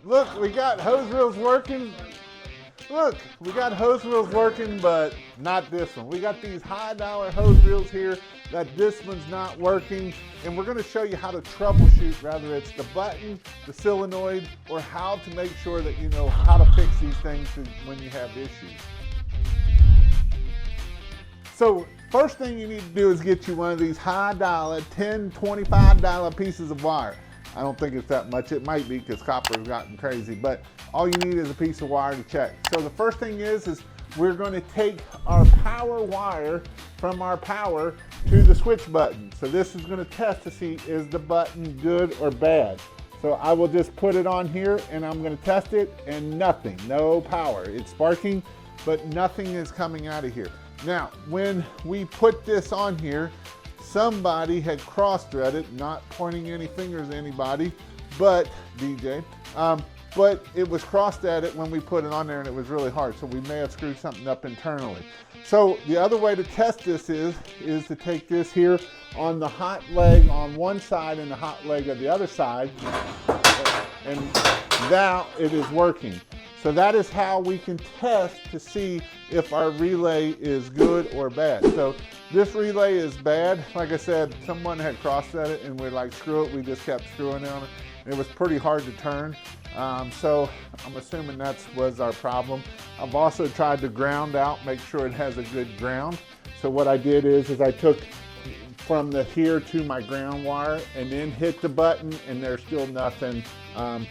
Look, we got hose reels working. Look, we got hose reels working, but not this one. We got these high-dollar hose reels here that this one's not working, and we're going to show you how to troubleshoot, whether it's the button, the solenoid, or how to make sure that you know how to fix these things when you have issues. So first thing you need to do is get you one of these high-dollar, $10, $25 pieces of wire. I don't think it's that much. It might be because copper has gotten crazy, but all you need is a piece of wire to check. So the first thing is we're going to take our power wire from our power to the switch button. So this is going to test to see is the button good or bad. So I will just put it on here and I'm going to test it, and nothing, no power. It's sparking, but nothing is coming out of here. Now, when we put this on here, somebody had cross-threaded, not pointing any fingers at anybody, but DJ, but it was cross-threaded when we put it on there and it was really hard. So we may have screwed something up internally. So the other way to test this is to take this here on the hot leg on one side and the hot leg of the other side, and now it is working. So that is how we can test to see if our relay is good or bad. So this relay is bad. Like I said, someone had cross-set it and we're like, screw it. We just kept screwing on it. It was pretty hard to turn. So I'm assuming that was our problem. I've also tried to ground out, make sure it has a good ground. So what I did is I took from the here to my ground wire and then hit the button, and there's still nothing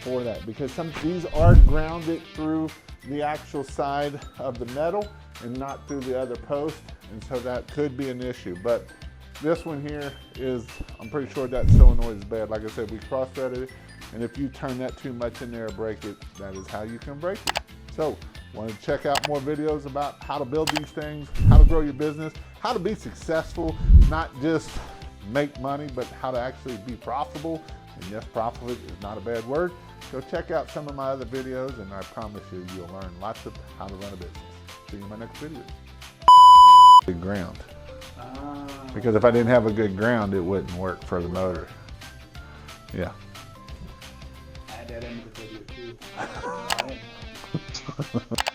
for that, because these are grounded through the actual side of the metal and not through the other post, and so that could be an issue. But this one here is, I'm pretty sure that solenoid is bad. Like I said, we cross-threaded it, and if you turn that too much in there or break it, that is how you can break it. So, want to check out more videos about how to build these things, how to grow your business, how to be successful, not just make money, but how to actually be profitable. And yes, profitable is not a bad word. Go check out some of my other videos, and I promise you, you'll learn lots of how to run a business. See you in my next video. Good ground. Because if I didn't have a good ground, it wouldn't work for the motor. Yeah. Add that into the video too.